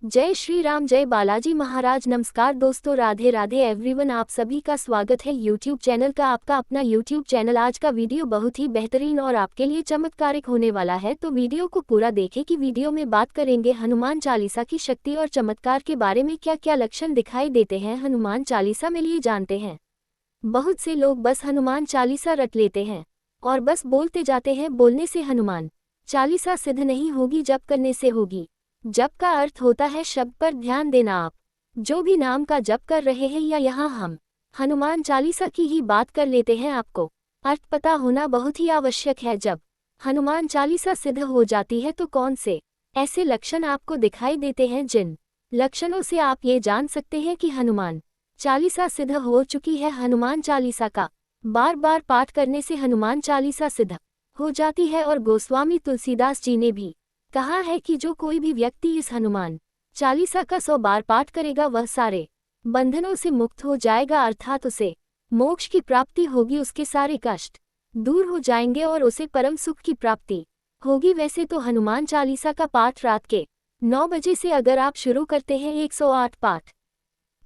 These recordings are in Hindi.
जय श्री राम, जय बालाजी महाराज। नमस्कार दोस्तों, राधे राधे एवरीवन। आप सभी का स्वागत है यूट्यूब चैनल का, आपका अपना यूट्यूब चैनल। आज का वीडियो बहुत ही बेहतरीन और आपके लिए चमत्कारिक होने वाला है, तो वीडियो को पूरा देखें कि वीडियो में बात करेंगे हनुमान चालीसा की शक्ति और चमत्कार के बारे में। क्या क्या लक्षण दिखाई देते हैं हनुमान चालीसा में, लिए जानते हैं। बहुत से लोग बस हनुमान चालीसा रट लेते हैं और बस बोलते जाते हैं। बोलने से हनुमान चालीसा सिद्ध नहीं होगी, जप करने से होगी। जप का अर्थ होता है शब्द पर ध्यान देना। आप जो भी नाम का जप कर रहे हैं या यहाँ हम हनुमान चालीसा की ही बात कर लेते हैं, आपको अर्थ पता होना बहुत ही आवश्यक है। जब हनुमान चालीसा सिद्ध हो जाती है तो कौन से ऐसे लक्षण आपको दिखाई देते हैं, जिन लक्षणों से आप ये जान सकते हैं कि हनुमान चालीसा सिद्ध हो चुकी है। हनुमान चालीसा का बार बार पाठ करने से हनुमान चालीसा सिद्ध हो जाती है और गोस्वामी तुलसीदास जी ने भी कहा है कि जो कोई भी व्यक्ति इस हनुमान चालीसा का 100 बार पाठ करेगा वह सारे बंधनों से मुक्त हो जाएगा, अर्थात उसे मोक्ष की प्राप्ति होगी, उसके सारे कष्ट दूर हो जाएंगे और उसे परम सुख की प्राप्ति होगी। वैसे तो हनुमान चालीसा का पाठ रात के 9 बजे से अगर आप शुरू करते हैं 108 पाठ,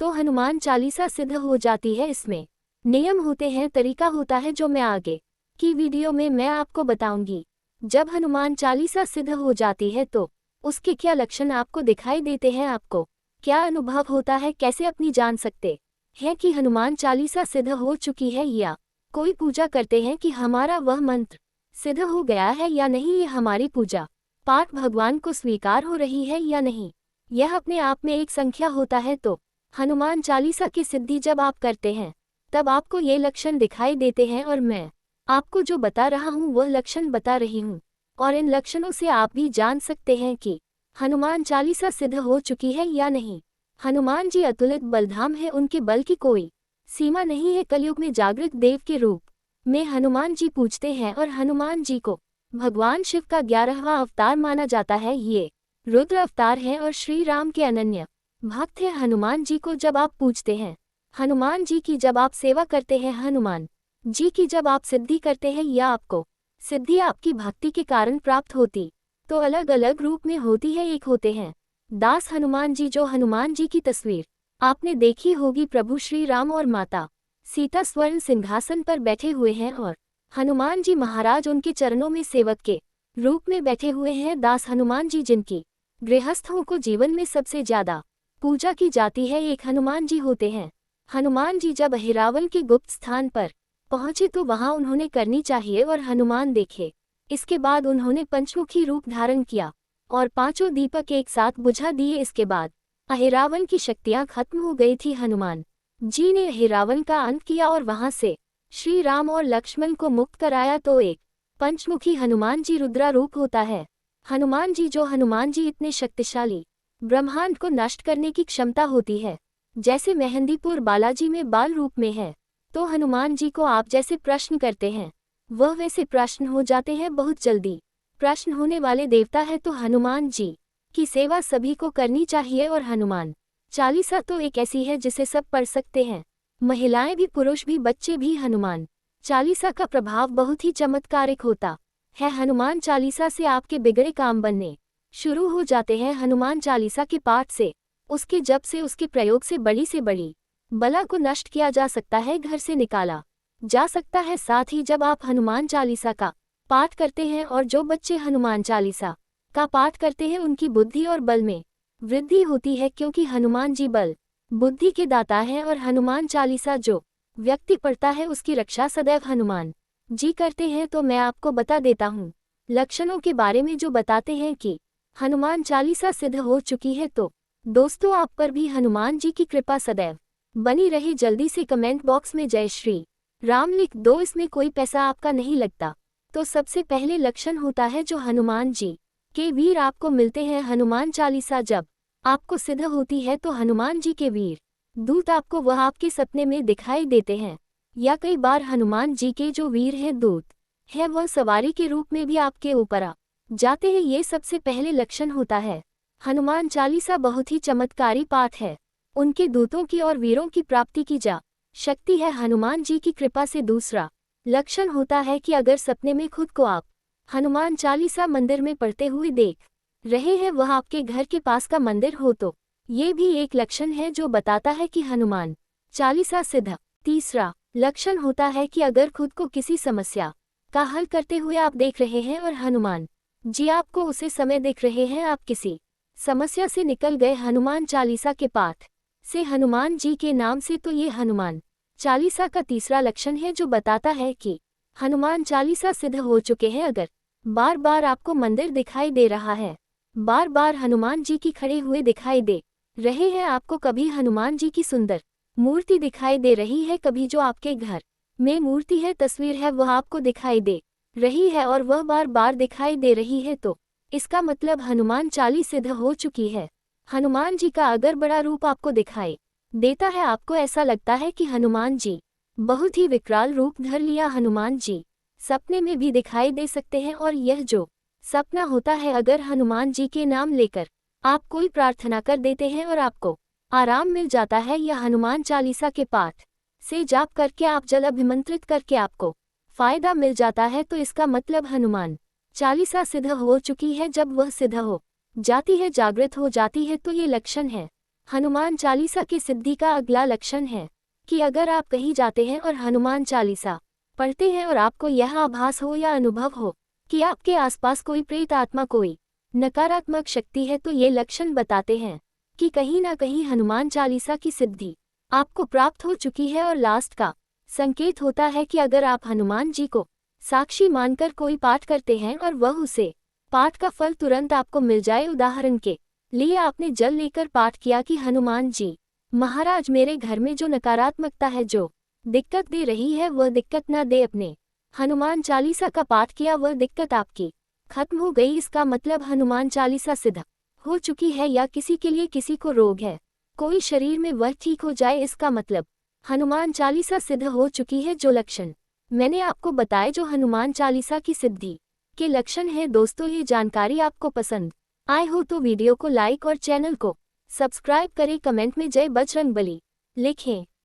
तो हनुमान चालीसा सिद्ध हो जाती है। इसमें नियम होते हैं, तरीका होता है, जो मैं आगे की वीडियो में मैं आपको बताऊंगी। जब हनुमान चालीसा सिद्ध हो जाती है तो उसके क्या लक्षण आपको दिखाई देते हैं, आपको क्या अनुभव होता है, कैसे अपनी जान सकते हैं कि हनुमान चालीसा सिद्ध हो चुकी है, या कोई पूजा करते हैं कि हमारा वह मंत्र सिद्ध हो गया है या नहीं, ये हमारी पूजा पाठ भगवान को स्वीकार हो रही है या नहीं, यह अपने आप में एक संख्या होता है। तो हनुमान चालीसा की सिद्धि जब आप करते हैं तब आपको ये लक्षण दिखाई देते हैं, और मैं आपको जो बता रहा हूँ वह लक्षण बता रही हूँ, और इन लक्षणों से आप भी जान सकते हैं कि हनुमान चालीसा सिद्ध हो चुकी है या नहीं। हनुमान जी अतुलित बलधाम है, उनके बल की कोई सीमा नहीं है। कलयुग में जागृत देव के रूप में हनुमान जी पूजते हैं और हनुमान जी को भगवान शिव का 11वां अवतार माना जाता है। ये रुद्र अवतार हैं और श्री राम के अनन्य भक्त हैं। हनुमान जी को जब आप पूजते हैं, हनुमान जी की जब आप सेवा करते हैं, हनुमान जी की जब आप सिद्धि करते हैं, या आपको सिद्धि आपकी भक्ति के कारण प्राप्त होती, तो अलग अलग रूप में होती है। एक होते हैं दास हनुमान जी, जो हनुमान जी की तस्वीर आपने देखी होगी। प्रभु श्री राम और माता सीता स्वर्ण सिंहासन पर बैठे हुए हैं और हनुमान जी महाराज उनके चरणों में सेवक के रूप में बैठे हुए हैं। दास हनुमान जी, जिनकी गृहस्थों को जीवन में सबसे ज्यादा पूजा की जाती है, एक हनुमान जी होते हैं। हनुमान जी जब अहिरावण के गुप्त स्थान पर पहुंचे तो वहां उन्होंने करनी चाहिए और हनुमान देखे। इसके बाद उन्होंने पंचमुखी रूप धारण किया और 5 दीपक एक साथ बुझा दिए। इसके बाद अहिरावण की शक्तियां खत्म हो गई थी। हनुमान जी ने अहिरावण का अंत किया और वहां से श्री राम और लक्ष्मण को मुक्त कराया। तो एक पंचमुखी हनुमान जी रुद्रा रूप होता है। हनुमान जी इतने शक्तिशाली, ब्रह्मांड को नष्ट करने की क्षमता होती है। जैसे मेहंदीपुर बालाजी में बाल रूप में है, तो हनुमान जी को आप जैसे प्रश्न करते हैं वह वैसे प्रश्न हो जाते हैं। बहुत जल्दी प्रश्न होने वाले देवता है, तो हनुमान जी की सेवा सभी को करनी चाहिए। और हनुमान चालीसा तो एक ऐसी है जिसे सब पढ़ सकते हैं, महिलाएं भी, पुरुष भी, बच्चे भी। हनुमान चालीसा का प्रभाव बहुत ही चमत्कारिक होता है। हनुमान चालीसा से आपके बिगड़े काम बनने शुरू हो जाते हैं। हनुमान चालीसा के पाठ से, उसके जप से, उसके प्रयोग से बड़ी बला को नष्ट किया जा सकता है, घर से निकाला जा सकता है। साथ ही जब आप हनुमान चालीसा का पाठ करते हैं, और जो बच्चे हनुमान चालीसा का पाठ करते हैं, उनकी बुद्धि और बल में वृद्धि होती है, क्योंकि हनुमान जी बल बुद्धि के दाता हैं। और हनुमान चालीसा जो व्यक्ति पढ़ता है उसकी रक्षा सदैव हनुमान जी करते हैं। तो मैं आपको बता देता हूँ लक्षणों के बारे में जो बताते हैं कि हनुमान चालीसा सिद्ध हो चुकी है। तो दोस्तों, आप पर भी हनुमान जी की कृपा सदैव बनी रही। जल्दी से कमेंट बॉक्स में जय श्री राम लिख दो, इसमें कोई पैसा आपका नहीं लगता। तो सबसे पहले लक्षण होता है जो हनुमान जी के वीर आपको मिलते हैं। हनुमान चालीसा जब आपको सिद्ध होती है तो हनुमान जी के वीर दूत आपको वह आपके सपने में दिखाई देते हैं, या कई बार हनुमान जी के जो वीर हैं, दूत है, वह सवारी के रूप में भी आपके ऊपर आ जाते हैं। ये सबसे पहले लक्षण होता है। हनुमान चालीसा बहुत ही चमत्कारी पाठ है, उनके दूतों की और वीरों की प्राप्ति की जा शक्ति है हनुमान जी की कृपा से। दूसरा लक्षण होता है कि अगर सपने में खुद को आप हनुमान चालीसा मंदिर में पढ़ते हुए देख रहे हैं वह आपके घर के पास का मंदिर हो तो ये भी एक लक्षण है जो बताता है कि हनुमान चालीसा सिद्ध। तीसरा लक्षण होता है कि अगर खुद को किसी समस्या का हल करते हुए आप देख रहे हैं और हनुमान जी आपको उसे समय देख रहे हैं, आप किसी समस्या से निकल गए हनुमान चालीसा के पाठ से हनुमान जी के नाम से, तो ये हनुमान चालीसा का तीसरा लक्षण है जो बताता है कि हनुमान चालीसा सिद्ध हो चुके हैं। अगर बार बार आपको मंदिर दिखाई दे रहा है, बार बार हनुमान जी की खड़े हुए दिखाई दे रहे हैं, आपको कभी हनुमान जी की सुंदर मूर्ति दिखाई दे रही है, कभी जो आपके घर में मूर्ति है, तस्वीर है, वह आपको दिखाई दे रही है और वह बार बार दिखाई दे रही है, तो इसका मतलब हनुमान चालीस सिद्ध हो चुकी है। हनुमान जी का अगर बड़ा रूप आपको दिखाई देता है, आपको ऐसा लगता है कि हनुमान जी बहुत ही विकराल रूप धर लिया, हनुमान जी सपने में भी दिखाई दे सकते हैं, और यह जो सपना होता है, अगर हनुमान जी के नाम लेकर आप कोई प्रार्थना कर देते हैं और आपको आराम मिल जाता है, या हनुमान चालीसा के पाठ से जाप करके आप जल अभिमंत्रित करके आपको फायदा मिल जाता है, तो इसका मतलब हनुमान चालीसा सिद्ध हो चुकी है। जब वह सिद्ध हो जाती है, जागृत हो जाती है, तो ये लक्षण है हनुमान चालीसा की सिद्धि का। अगला लक्षण है कि अगर आप कहीं जाते हैं और हनुमान चालीसा पढ़ते हैं और आपको यह आभास हो या अनुभव हो कि आपके आसपास कोई प्रेत आत्मा, कोई नकारात्मक शक्ति है, तो ये लक्षण बताते हैं कि कहीं ना कहीं हनुमान चालीसा की सिद्धि आपको प्राप्त हो चुकी है। और लास्ट का संकेत होता है कि अगर आप हनुमान जी को साक्षी मानकर कोई पाठ करते हैं और वह उसे पाठ का फल तुरंत आपको मिल जाए। उदाहरण के लिए आपने जल लेकर पाठ किया कि हनुमान जी महाराज, मेरे घर में जो नकारात्मकता है, जो दिक्कत दे रही है, वह दिक्कत न दे। अपने हनुमान चालीसा का पाठ किया, वह दिक्कत आपकी खत्म हो गई। इसका मतलब हनुमान चालीसा सिद्ध हो चुकी है। या किसी के लिए किसी को रोग है, कोई शरीर में, वह ठीक हो जाए, इसका मतलब हनुमान चालीसा सिद्ध हो चुकी है। जो लक्षण मैंने आपको बताए, जो हनुमान चालीसा की सिद्धि के लक्षण हैं। दोस्तों, ये जानकारी आपको पसंद आए हो तो वीडियो को लाइक और चैनल को सब्सक्राइब करें। कमेंट में जय बजरंगबली लिखें।